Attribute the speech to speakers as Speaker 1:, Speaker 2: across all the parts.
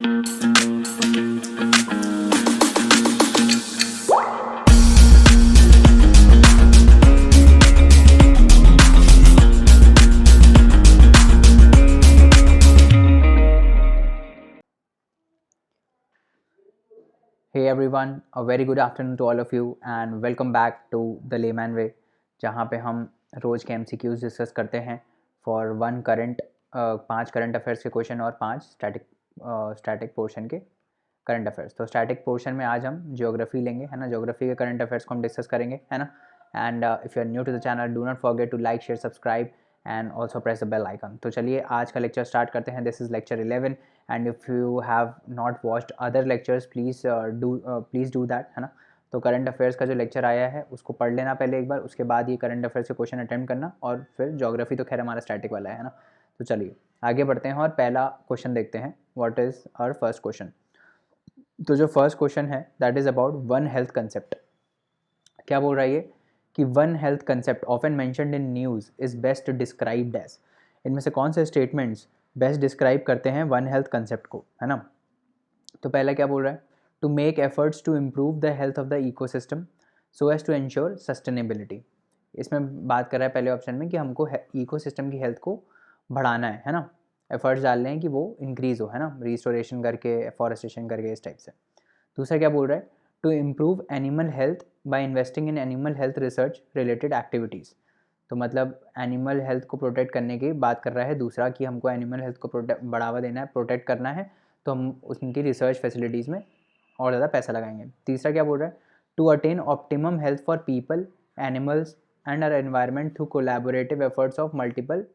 Speaker 1: Hey everyone, a very good afternoon to all of you and welcome back to The Layman Way, जहाँ पे हम रोज़ के MCQs discuss करते हैं for one current 5 current affairs के question और 5 static portion के करंट अफेयर्स। तो स्टैटिक पोर्शन में आज हम ज्योग्राफी लेंगे, है ना। ज्योग्राफी के करंट अफेयर्स को हम डिस्कस करेंगे, है ना। And if you are new to the channel, do not forget to like, share, subscribe and also press the bell icon. तो चलिए आज का लेक्चर स्टार्ट करते हैं। This is lecture 11 and if you have not watched other lectures please do that, है ना। तो current affairs का जो लेक्चर आया है उसको पढ़ लेना पहले एक बार, उसके बाद ये करंट अफेयर्स के क्वेश्चन अटेम्प्ट करना, और फिर ज्योग्राफी तो खैर हमारा स्टैटिक वाला है ना। तो चलिए आगे बढ़ते हैं और पहला क्वेश्चन देखते हैं। What is our first question. तो जो फर्स्ट क्वेश्चन है that is about one health concept. क्या बोल रहा है ये कि one health concept often mentioned in news is best described as. इनमें से कौन से स्टेटमेंट्स बेस्ट डिस्क्राइब करते हैं वन हेल्थ कंसेप्ट को, है ना। तो पहला क्या बोल रहा है, to make efforts to improve the health of the ecosystem so as to ensure sustainability. इसमें बात कर रहा है पहले ऑप्शन में कि हमको इकोसिस्टम की हेल्थ को बढ़ाना है ना। एफर्ट्स डाल रहे हैं कि वो इंक्रीज़ हो, है ना, रिस्टोरेशन करके, फॉरेस्टेशन करके, इस टाइप से। दूसरा क्या बोल रहा है, to improve animal health by investing in animal health research related activities. तो मतलब एनिमल हेल्थ को प्रोटेक्ट करने की बात कर रहा है दूसरा, कि हमको एनिमल हेल्थ को बढ़ावा देना है, प्रोटेक्ट करना है, तो हम उनकी रिसर्च फैसिलिटीज़ में और ज़्यादा पैसा लगाएंगे। तीसरा क्या बोल रहा है, to attain optimum health for people, animals and our environment through collaborative efforts of multiple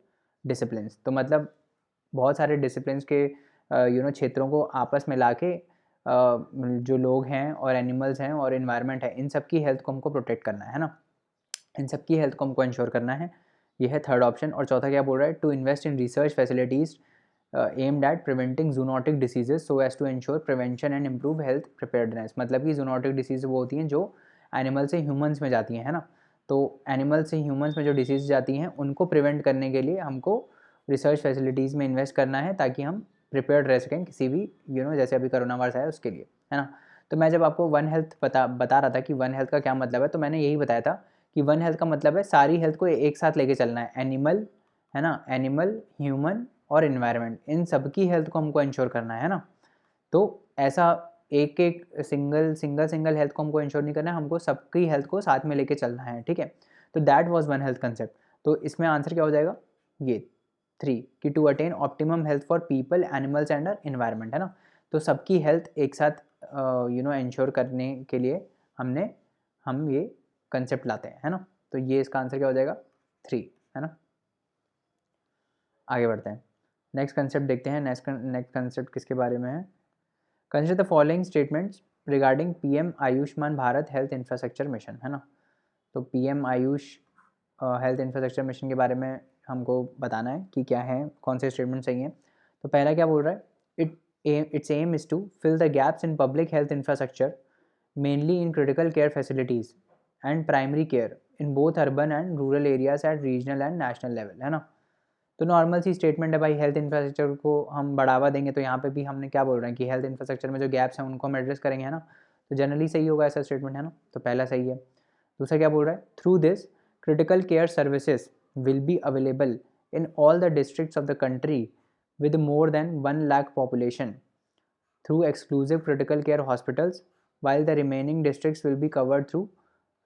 Speaker 1: disciplines. तो मतलब बहुत सारे डिसिप्लिन्स के क्षेत्रों को आपस में ला के जो लोग हैं और एनिमल्स हैं और इन्वायरमेंट है, इन सब की हेल्थ को हमको प्रोटेक्ट करना है ना। इन सब की हेल्थ को हमको इंश्योर करना है। ये है थर्ड ऑप्शन। और चौथा क्या बोल रहा है, to invest in research facilities aimed at preventing zoonotic diseases so as to ensure prevention and improve health preparedness. मतलब कि जूनोटिक डिसीज़ वो होती हैं जो एनिमल से ह्यूमंस में जाती हैं, है ना। तो एनिमल से ह्यूमंस में जो डिसीज़ जाती हैं उनको प्रिवेंट करने के लिए हमको रिसर्च फैसिलिटीज़ में इन्वेस्ट करना है, ताकि हम प्रिपेयर्ड रह सकें किसी भी जैसे अभी कोरोना वायरस आया उसके लिए, है ना। तो मैं जब आपको वन हेल्थ बता रहा था कि वन हेल्थ का क्या मतलब है, तो मैंने यही बताया था कि वन हेल्थ का मतलब है सारी हेल्थ को एक साथ लेके चलना है। एनिमल, है ना, एनिमल, ह्यूमन और इन्वायरमेंट, इन सब की हेल्थ को हमको इंश्योर करना है ना। तो ऐसा एक एक सिंगल हेल्थ को हमको इंश्योर नहीं करना है, हमको सबकी हेल्थ को साथ में लेके चलना है, ठीक है। तो that was one health concept. तो इसमें आंसर क्या हो जाएगा, ये 3, कि to attain optimum health for people, animals and environment, है ना। तो सबकी हेल्थ एक साथ इंश्योर करने के लिए हम ये कंसेप्ट लाते हैं, है ना। तो ये इसका आंसर क्या हो जाएगा, 3, है ना। आगे बढ़ते हैं, नेक्स्ट कंसेप्ट देखते हैं। नेक्स्ट कंसेप्ट किसके बारे में है, consider the following statements regarding PM Ayushman Bharat health infrastructure mission, है ना। तो PM Ayush health infrastructure mission के बारे में हमको बताना है कि क्या है, कौन से स्टेटमेंट सही हैं। तो पहला क्या बोल रहा है, its aim is to fill the gaps in public health infrastructure mainly in critical care facilities and primary care in both urban and rural areas at regional and national level, है ना। तो नॉर्मल सी statement है भाई, health infrastructure को हम बढ़ावा देंगे, तो यहाँ पे भी हमने क्या बोल रहे हैं कि हेल्थ इंफ्रास्ट्रक्चर में जो गैप्स हैं उनको हम एड्रेस करेंगे, है ना। तो जनरली सही होगा ऐसा स्टेटमेंट, है ना। तो पहला सही है। दूसरा क्या बोल रहा है, through this critical care services will be available in all the districts of the country with more than 1 lakh population through exclusive critical care hospitals while the remaining districts will be covered through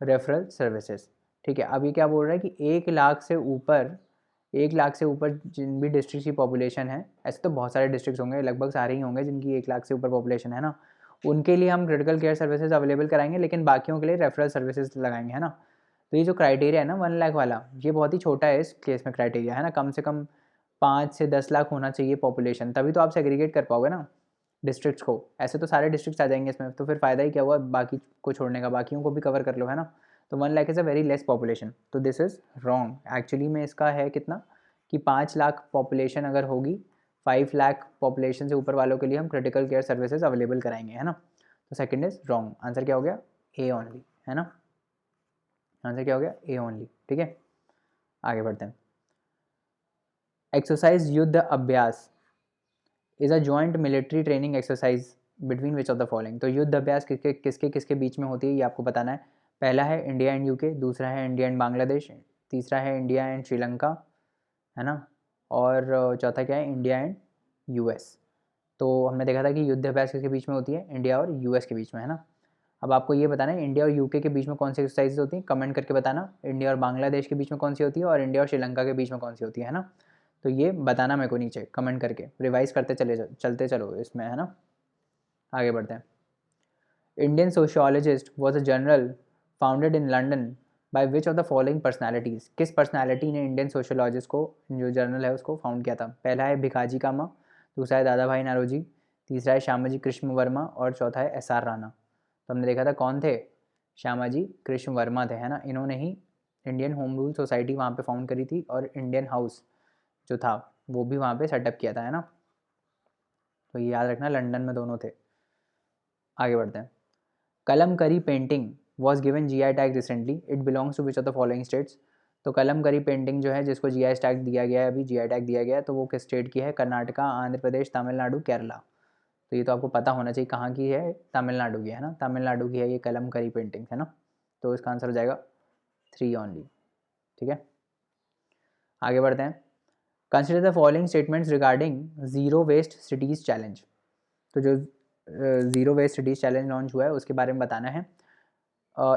Speaker 1: referral services। ठीक है, अब ये क्या बोल रहा है कि 1 लाख से ऊपर जिन भी डिस्ट्रिक्ट की पॉपुलेशन है, ऐसे तो बहुत सारे डिस्ट्रिक्ट होंगे, लगभग सारे ही होंगे जिनकी 1 लाख से ऊपर पॉपुलेशन है ना, उनके लिए हम क्रिटिकल केयर सर्विसेज अवेलेबल कराएंगे, लेकिन बाकियों के लिए रेफरल सर्विसेज लगाएंगे, है ना। तो ये जो क्राइटेरिया है ना 1 लाख वाला, ये बहुत ही छोटा है इस केस में क्राइटेरिया, है ना। कम से कम 5 से 10 लाख होना चाहिए पॉपुलेशन, तभी तो आप सेग्रीगेट कर पाओगे ना डिस्ट्रिक्ट्स को। ऐसे तो सारे डिस्ट्रिक्ट्स आ जाएंगे इसमें, तो फिर फ़ायदा ही क्या हुआ बाकी को छोड़ने का, बाकियों को भी कवर कर लो, है ना। तो 1 lakh is a very less population, तो दिस इज़ रॉन्ग। एक्चुअली में इसका है कितना, कि 5 लाख पॉपुलेशन अगर होगी, 5 लाख पॉपुलेशन से ऊपर वालों के लिए हम क्रिटिकल केयर सर्विसेज अवेलेबल कराएंगे, है ना। तो सेकंड इज़ रॉन्ग, आंसर क्या हो गया, ए ओनली, है ना। आंसर क्या हो गया, ए ओनली, ठीक है। आगे बढ़ते हैं, एक्सरसाइज युद्ध अभ्यास is a joint military training exercise between which of the following. तो युद्ध अभ्यास किसके किसके बीच में होती है ये आपको बताना है। पहला है इंडिया एंड यूके, दूसरा है इंडिया एंड बांग्लादेश, तीसरा है इंडिया एंड श्रीलंका, है ना, और चौथा क्या है, इंडिया एंड यूएस। तो हमने देखा था कि युद्ध अभ्यास किसके बीच में होती है, इंडिया और यूएस के बीच में, है ना। अब आपको ये बताना है इंडिया और यूके के बीच में कौन सी एक्सरसाइज होती हैं, कमेंट करके बताना। इंडिया और बांग्लादेश के बीच में कौन सी होती है और इंडिया और श्रीलंका के बीच में कौन सी होती है ना। तो ये बताना मेरे को नीचे कमेंट करके, रिवाइज करते चलते चलो इसमें, है ना। आगे बढ़ते हैं। Indian sociologist was a journal founded in London by which of the following personalities. किस पर्सनैलिटी ने इंडियन सोशियोलॉजिस्ट को, जो जर्नल है उसको फाउंड किया था। पहला है भिखाजी कामा, दूसरा है दादा भाई नारोजी, तीसरा है श्यामाजी कृष्ण वर्मा और चौथा है एस.आर. राणा। तो हमने देखा था कौन थे, श्यामाजी कृष्ण वर्मा थे, है ना। इन्होंने ही इंडियन होम रूल सोसाइटी वहाँ पे फाउंड करी थी और इंडियन हाउस जो था वो भी वहाँ पे सेटअप किया था, है ना। तो ये याद रखना, लंदन में दोनों थे। आगे बढ़ते हैं। Kalamkari painting was given GI tag recently, it belongs to which of the following states. तो कलमकरी पेंटिंग जो है जिसको GI टैग दिया गया है, अभी GI टैग दिया गया है, तो वो किस स्टेट की है, कर्नाटका, आंध्र प्रदेश, तमिलनाडु, केरला। तो ये तो आपको पता होना चाहिए कहाँ की है, तमिलनाडु की, है ना, तमिलनाडु की है ये कलमकरी पेंटिंग, है ना। तो इसका आंसर हो जाएगा 3 ओनली, ठीक है। आगे बढ़ते हैं। Consider the following statements regarding zero waste cities challenge. तो जो zero waste cities challenge launch हुआ है उसके बारे में बताना है।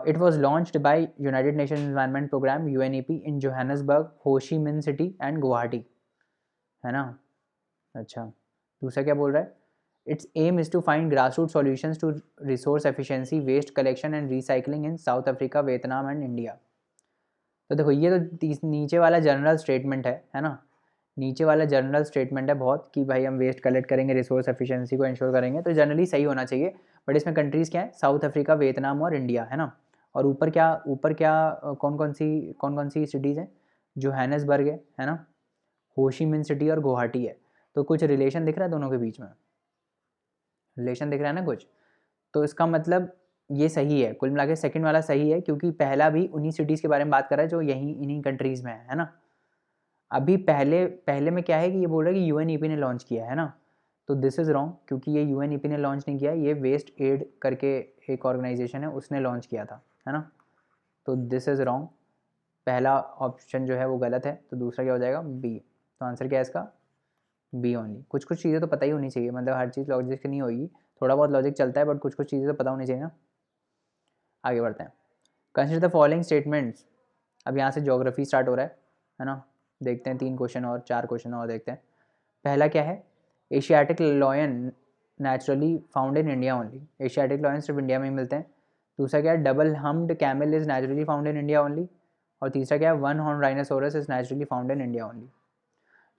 Speaker 1: It was launched by United Nation Environment Programme UNEP in Johannesburg, Ho Chi Minh City and Guwahati, है ना। अच्छा, दूसरा क्या बोल रहा है, its aim is to find grass root solutions to resource efficiency, waste collection and recycling in South Africa, Vietnam and India. तो देखो ये तो नीचे वाला जनरल स्टेटमेंट है ना, नीचे वाला जनरल स्टेटमेंट है बहुत, कि भाई हम वेस्ट कलेक्ट करेंगे, रिसोर्स एफिशिएंसी को इंश्योर करेंगे, तो जनरली सही होना चाहिए। बट इसमें कंट्रीज़ क्या है, साउथ अफ्रीका, वियतनाम और इंडिया, है ना। और ऊपर क्या कौन कौन सी सिटीज़ हैं, जोहान्सबर्ग है ना, होशी मिन सिटी और गुवाहाटी है। तो कुछ रिलेशन दिख रहा है दोनों के बीच में, रिलेशन दिख रहा है ना कुछ। तो इसका मतलब ये सही है, कुल मिला के सेकेंड वाला सही है, क्योंकि पहला भी उन्हीं सिटीज़ के बारे में बात कर रहा है जो यहीं इन्हीं कंट्रीज़ में है ना। अभी पहले पहले में क्या है कि ये बोल रहा है कि UNEP ने लॉन्च किया है ना, तो दिस इज़ रॉन्ग, क्योंकि ये UNEP ने लॉन्च नहीं किया, ये वेस्ट एड करके एक ऑर्गेनाइजेशन है उसने लॉन्च किया था, है ना। तो दिस इज़ रॉन्ग, पहला ऑप्शन जो है वो गलत है। तो दूसरा क्या हो जाएगा, बी। तो आंसर क्या है इसका, बी ओनली। कुछ कुछ चीज़ें तो पता ही होनी चाहिए, मतलब हर चीज़ लॉजिक नहीं होगी, थोड़ा बहुत लॉजिक चलता है, बट कुछ कुछ चीज़ें तो पता होनी चाहिए ना। आगे बढ़ते हैं। Consider the following statements. अब यहाँ से ज्योग्राफी स्टार्ट हो रहा है ना। देखते हैं 3 क्वेश्चन और 4 क्वेश्चन और देखते हैं। पहला क्या है, Asiatic lion naturally found in India only. Asiatic lion सिर्फ इंडिया में ही मिलते हैं। दूसरा क्या है, double humped camel is naturally found in India only. और तीसरा क्या है, one horn rhinoceros is naturally found in India only.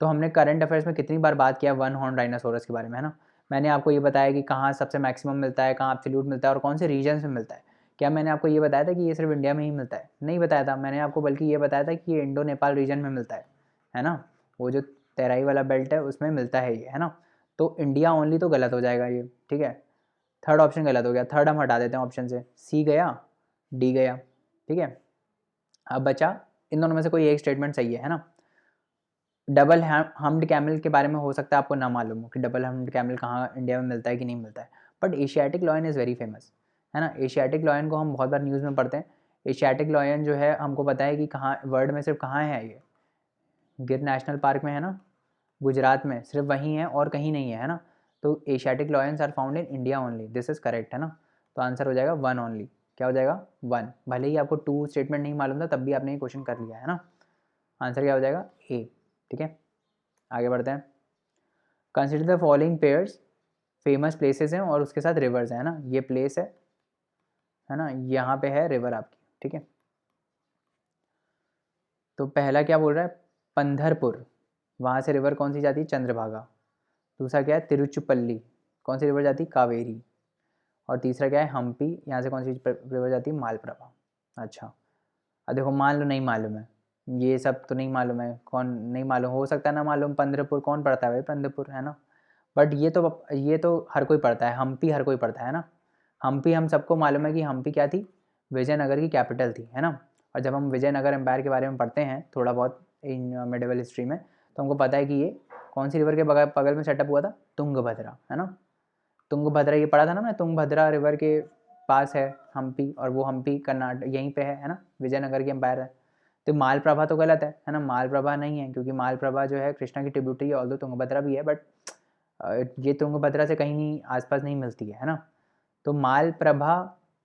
Speaker 1: तो हमने करंट अफेयर्स में कितनी बार बात किया वन हॉर्न राइनोसोरस के बारे में, है ना। मैंने आपको ये बताया कि कहाँ सबसे मैक्सिमम मिलता है, कहाँ एब्सोल्यूट मिलता है और कौन से रीजन्स में मिलता है। क्या मैंने आपको ये बताया था कि ये सिर्फ इंडिया में ही मिलता है, नहीं बताया था मैंने आपको, बल्कि ये बताया था कि ये इंडो नेपाल रीजन में मिलता है ना। वो जो तराई वाला बेल्ट है उसमें मिलता है ये, है ना। तो इंडिया ओनली तो गलत हो जाएगा ये, ठीक है। थर्ड ऑप्शन गलत हो गया, थर्ड हम हटा देते हैं ऑप्शन से, सी गया, डी गया, ठीक है। अब बचा इन दोनों में से कोई एक स्टेटमेंट सही है ना। डबल हम्ड कैमल के बारे में हो सकता है आपको ना मालूम हो कि डबल हम्ड कैमल कहाँ इंडिया में मिलता है कि नहीं मिलता है, but Asiatic lion is very famous, है ना। एशियाटिक लॉयन को हम बहुत बार न्यूज़ में पढ़ते हैं। एशियाटिक लॉयन जो है हमको पता है कि कहाँ वर्ल्ड में सिर्फ कहाँ है ये, गिर नेशनल पार्क में है ना, गुजरात में सिर्फ वहीं है और कहीं नहीं है ना। तो Asiatic lions are found in India only, this is correct, है ना। तो आंसर हो जाएगा 1 ओनली। क्या हो जाएगा, 1। भले ही आपको 2 स्टेटमेंट नहीं मालूम था तब भी आपने ये क्वेश्चन कर लिया, है ना। आंसर क्या हो जाएगा, ए, ठीक है। आगे बढ़ते हैं। Consider the following pairs, famous places हैं और उसके साथ रिवर्स है ना। ये प्लेस है ना, यहाँ पे है रिवर आपकी, ठीक है। तो पहला क्या बोल रहा है, पंधरपुर, वहाँ से रिवर कौन सी जाती है, चंद्रभागा। दूसरा क्या है, तिरुचुपल्ली, कौन सी रिवर जाती है, कावेरी। और तीसरा क्या है, हम्पी, यहाँ से कौन सी रिवर जाती है, मालप्रभा। अच्छा, अब देखो मान लो नहीं मालूम है, ये सब तो नहीं मालूम है, कौन नहीं मालूम, हो सकता है ना मालूम, पंद्रपुर कौन पढ़ता है भाई, पंद्रपुर, है ना। बट ये तो हर कोई पढ़ता है, हम्पी हर कोई पढ़ता है ना। हम्पी हम सबको मालूम है कि हम्पी क्या थी, विजयनगर की कैपिटल थी, है ना। और जब हम विजयनगर एम्पायर के बारे में पढ़ते हैं थोड़ा बहुत इन मेडिवल हिस्ट्री में, तो हमको पता है कि ये कौन सी रिवर के बगल बगल में सेटअप हुआ था? तुंगभद्रा, है ना। तुंगभद्रा ये पढ़ा था ना मैं, तुंगभद्रा रिवर के पास है हम्पी, और वो हम्पी कर्नाटक यहीं पे है ना, विजयनगर की एम्पायर है। तो मालप्रभा तो गलत है ना, मालप्रभा नहीं है, क्योंकि मालप्रभा जो है कृष्णा की ट्रिब्यूटरी है, ऑल्दो तुंगभद्रा भी है, बट ये तुंगभद्रा से कहीं नहीं आसपास नहीं मिलती है ना। तो मालप्रभा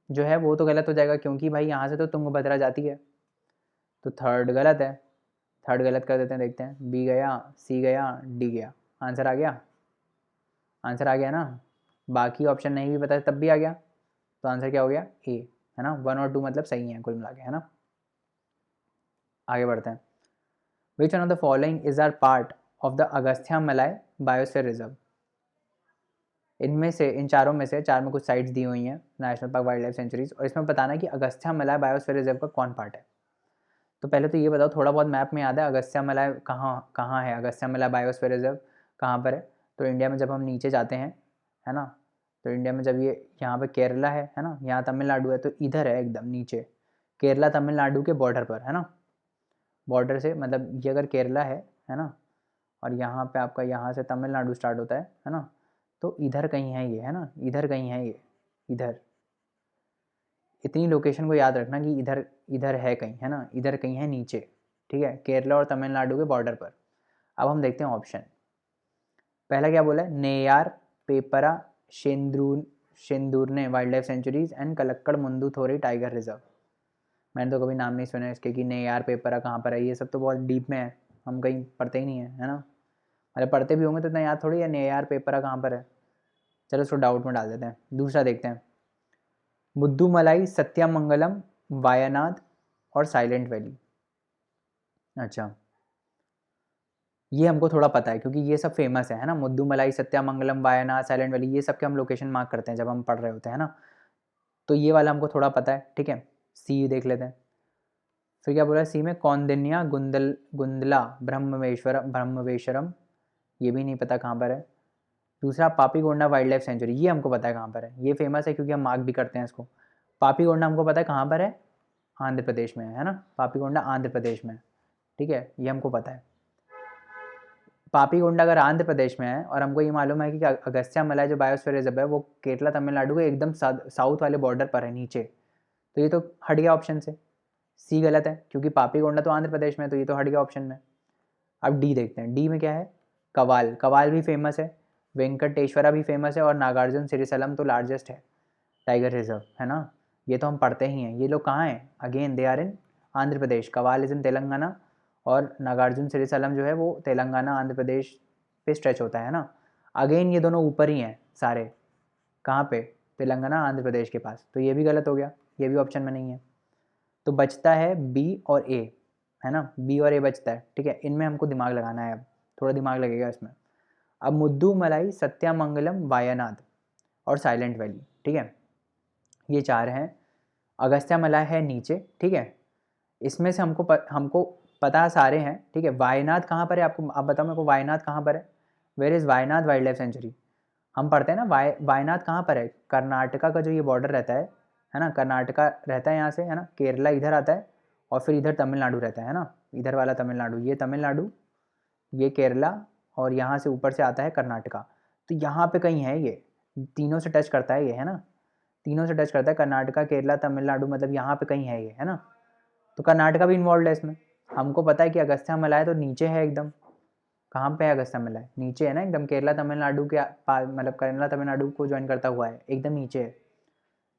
Speaker 1: जो है वो तो गलत हो जाएगा, क्योंकि भाई यहाँ से तो तुंगभद्रा जाती है, तो थर्ड गलत है। थर्ड गलत कर देते हैं, देखते हैं। बी गया, सी गया, डी गया। आंसर आ गया? आंसर आ गया ना। बाकी ऑप्शन नहीं भी पता तब भी आ गया, तो आंसर क्या हो गया? ए, है ना। 1 और 2 मतलब सही है कुल मिला के, है ना। आगे बढ़ते हैं। Which one of the following is are part of the Agasthyamalai biosphere reserve? इनमें से, इन चारों में से, चार में कुछ साइट्स दी हुई हैं national park wild life sanctuaries, और इसमें बताना है कि अगस्त्यामलाई बायोस्फीयर रिजर्व का कौन पार्ट है। तो पहले तो ये बताओ, थोड़ा बहुत मैप में याद है अगस्त्यामलाई कहाँ कहाँ है? अगस्त्यामलाई बायोस्फीयर रिजर्व कहाँ पर है? तो इंडिया में जब हम नीचे जाते हैं, है ना, तो इंडिया में जब ये यहाँ पे केरला है ना, यहाँ तमिलनाडु है, तो इधर है एकदम नीचे, केरला तमिलनाडु के बॉर्डर पर, है ना। बॉर्डर से मतलब ये अगर केरला है ना, और यहाँ पे आपका यहाँ से तमिलनाडु स्टार्ट होता है ना, तो इधर कहीं है ये, है ना, इधर कहीं है ये, इधर। इतनी लोकेशन को याद रखना कि इधर इधर है कहीं, है ना, इधर कहीं है नीचे, ठीक है, केरला और तमिलनाडु के बॉर्डर पर। अब हम देखते हैं ऑप्शन। पहला क्या बोला है? Neyyar, Peppara, Shendurney wildlife sanctuaries and Kalakkad Mundanthurai tiger reserve. मैंने तो कभी नाम नहीं सुना इसके कि नेयार, पेपरा कहाँ पर है, ये सब तो बहुत डीप में है, हम कहीं पढ़ते ही नहीं है ना। अरे पढ़ते भी होंगे तो इतना याद थोड़ी है नेयार पेपरा कहाँ पर है। चलो उसको डाउट में डाल देते हैं। दूसरा देखते हैं, मुद्दुमलाई, सत्यामंगलम, वायनाड और साइलेंट वैली। अच्छा, ये हमको थोड़ा पता है क्योंकि ये सब फेमस है ना, मुद्दुमलाई, सत्यामंगलम, वायनाड, साइलेंट वैली, ये सब के हम लोकेशन मार्क करते हैं जब हम पढ़ रहे होते हैं ना, तो ये वाला हमको थोड़ा पता है, ठीक है। सी देख लेते हैं। फिर क्या बोला है सी में? कौंडिन्या, गुंदला, ब्रह्मवेश्वरम, ये भी नहीं पता कहाँ पर है। दूसरा पापीकोंडा वाइल्ड लाइफ सेंचुरी, ये हमको पता है कहाँ पर है, ये फेमस है क्योंकि हम मार्क भी करते हैं इसको। पापीकोंडा हमको पता है कहाँ पर है, आंध्र प्रदेश में है ना, पापीकोंडा आंध्र प्रदेश में, ठीक है, ये हमको पता है। पापीकोंडा अगर आंध्र प्रदेश में है, और हमको ये मालूम है कि अगस्त्यामलाई जो बायोस्फीयर रिजर्व है वो केरला तमिलनाडु के एकदम साउथ वाले बॉर्डर पर है नीचे, तो ये तो हट गया ऑप्शन से। सी गलत है क्योंकि पापीकोंडा तो आंध्र प्रदेश में है, तो ये तो हट गया ऑप्शन में। अब डी देखते हैं, डी में क्या है? कवाल, कवाल भी फेमस है, वेंकटेश्वरा भी फेमस है, और नागार्जुन सिरिसलम तो लार्जेस्ट है टाइगर रिजर्व, है ना। ये तो हम पढ़ते ही हैं। ये लोग कहाँ हैं? Again they are in Andhra Pradesh, Kawal is in Telangana, और नागार्जुन सिरिसलम जो है वो तेलंगाना आंध्र प्रदेश पे स्ट्रेच होता है ना। अगेन ये दोनों ऊपर ही हैं सारे, कहाँ पे? तेलंगाना आंध्र प्रदेश के पास, तो ये भी गलत हो गया, ये भी ऑप्शन में नहीं है। तो बचता है बी और ए, है ना, बी और ए बचता है, ठीक है। इनमें हमको दिमाग लगाना है, अब थोड़ा दिमाग लगेगा इसमें। अब मुद्दुमलाई, सत्यामंगलम, वायनाड और साइलेंट वैली, ठीक है, ये चार हैं। अगस्त्यामलाई है नीचे, ठीक है, इसमें से हमको पता सारे हैं, ठीक है। वायनाड कहाँ पर है आपको, आप बताओ मेरे को, वायनाड कहाँ पर है? Where is Wayanad wild life sanctuary? हम पढ़ते हैं ना, वायनाड कहाँ पर है? कर्नाटका का जो ये बॉर्डर रहता है ना, कर्नाटका रहता है यहाँ से, है ना, केरला इधर आता है, और फिर इधर तमिलनाडु रहता है ना, इधर वाला तमिलनाडु, ये तमिलनाडु, ये केरला, और यहाँ से ऊपर से आता है कर्नाटका। तो यहाँ पे कहीं है ये, तीनों से टच करता है ये, है ना, तीनों से टच करता है, कर्नाटका, केरला, तमिलनाडु, मतलब यहाँ पे कहीं है ये, है ना। तो कर्नाटका भी इन्वॉल्व है इसमें। हमको पता है कि अगस्त्यामलाई तो नीचे है एकदम, कहाँ पे है अगस्त्यामलाई? नीचे है ना एकदम, केरला तमिलनाडु के मतलब केरला तमिलनाडु को ज्वाइन करता हुआ है, एकदम नीचे है।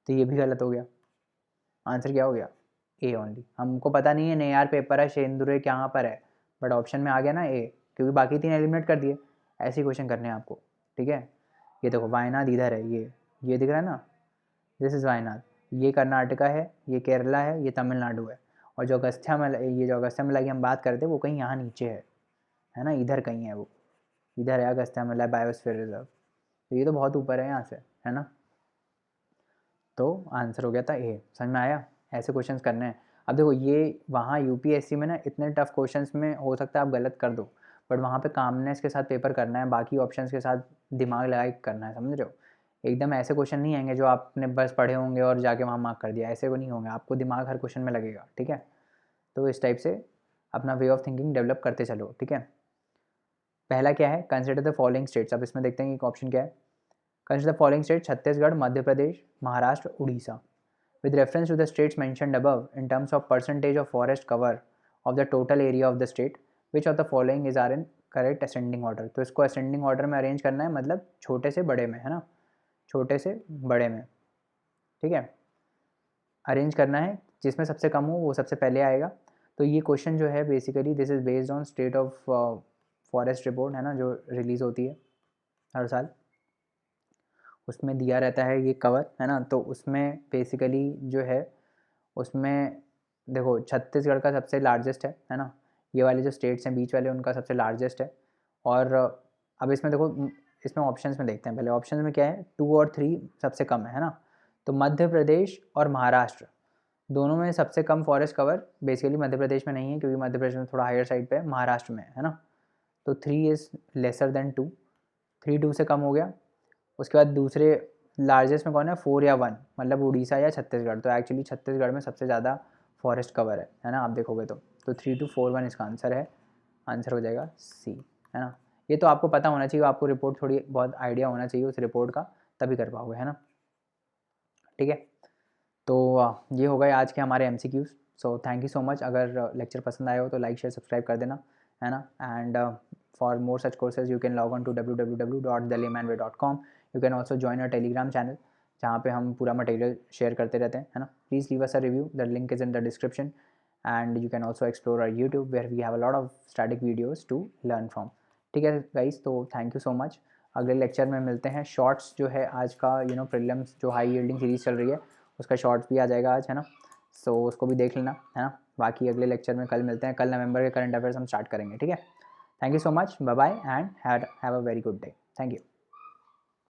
Speaker 1: तो ये भी गलत हो गया। आंसर क्या हो गया? A only. हमको पता नहीं है नेयार, पेपर है, शेंदुरे कहाँ पर है, बट ऑप्शन में आ गया ना ए, क्योंकि बाकी तीन एलिमिनेट कर दिए। ऐसे क्वेश्चन करने हैं आपको, ठीक है। ये देखो वायनाड इधर है, ये दिख रहा है ना, दिस इज़ वायनाड, ये कर्नाटका है, ये केरला है, ये तमिलनाडु है, और जो अगस्त्यामलाई, ये जो अगस्त्यामलाई की हम बात करते हैं वो कहीं यहाँ नीचे है ना, इधर कहीं है वो, इधर है अगस्त्यामलाई बायोस्फीयर रिजर्व। तो ये तो बहुत ऊपर है यहाँ से, है ना। तो आंसर हो गया था ए। समझ में आया? ऐसे क्वेश्चंस करने हैं। अब देखो ये वहाँ यूपीएससी में ना इतने टफ क्वेश्चंस में हो सकता है आप गलत कर दो, बट वहाँ पे कामनेस के साथ पेपर करना है, बाकी ऑप्शंस के साथ दिमाग लगा के करना है, समझ रहे हो। एकदम ऐसे क्वेश्चन नहीं आएंगे जो आपने बस पढ़े होंगे और जाके वहाँ मार्क कर दिया, ऐसे वो नहीं होंगे, आपको दिमाग हर क्वेश्चन में लगेगा, ठीक है। तो इस टाइप से अपना वे ऑफ थिंकिंग डेवलप करते चलो, ठीक है। पहला क्या है, कंसिडर द फॉलोइंग स्टेट्स। अब इसमें देखते हैं कि ऑप्शन क्या है। Consider the following state, Chhattisgarh, Madhya Pradesh, Maharashtra, Orissa. With reference to the states mentioned above in terms of percentage of forest cover of the total area of the state, which of the following is are in correct ascending order. तो इसको ascending order में arrange करना है, मतलब छोटे से बड़े में, है ना, छोटे से बड़े में, ठीक है, अरेंज करना है, जिसमें सबसे कम हो वो सबसे पहले आएगा। तो ये क्वेश्चन जो है basically this is based on state of forest report, है ना, जो रिलीज़ होती है हर साल, उसमें दिया रहता है ये कवर, है ना। तो उसमें बेसिकली जो है उसमें देखो छत्तीसगढ़ का सबसे लार्जेस्ट है ना, ये वाले जो स्टेट्स हैं बीच वाले उनका सबसे लार्जेस्ट है। और अब इसमें देखो, इसमें ऑप्शंस में देखते हैं पहले। ऑप्शंस में क्या है, 2 और 3 सबसे कम है ना। तो मध्य प्रदेश और महाराष्ट्र दोनों में सबसे कम forest cover basically Madhya Pradesh में नहीं है, क्योंकि मध्य प्रदेश में थोड़ा हायर साइड पे है, महाराष्ट्र में है ना। तो 3 इज़ लेसर देन 2, 3 2 से कम हो गया। उसके बाद दूसरे लार्जेस्ट में कौन है, 4 या 1, मतलब उड़ीसा या छत्तीसगढ़। तो एक्चुअली छत्तीसगढ़ में सबसे ज़्यादा फॉरेस्ट कवर है ना, आप देखोगे तो 3 2 4 1 इसका आंसर है, आंसर हो जाएगा सी, है ना। ये तो आपको पता होना चाहिए, आपको रिपोर्ट थोड़ी बहुत आइडिया होना चाहिए उस रिपोर्ट का, तभी कर पाओगे, है ना, ठीक है। तो ये हो गए आज के हमारे MCQs। So thank you so much. अगर लेक्चर पसंद आए हो तो लाइक शेयर सब्सक्राइब कर देना, है ना। And for more such courses you can log on to www.thelaymanway.com। You can also join our Telegram channel, जहाँ पे हम पूरा मटेरियल शेयर करते रहते हैं, है ना। Please leave us a review, the link is in the description. And you can also explore our YouTube where we have a lot of static videos to learn from. ठीक है guys, तो thank you so much. अगले lecture में मिलते हैं। Shorts जो है आज का, प्रीलिम्स जो हाई यील्डिंग सीरीज़ चल रही है उसका शॉर्ट्स भी आ जाएगा आज, है ना। सो उसको भी देख लेना, है ना। बाकी अगले लेक्चर में कल मिलते हैं। कल नवंबर के करंट अफेयर्स हम स्टार्ट करेंगे, ठीक है। Thank you so much, bye bye and have a very good day. Thank you.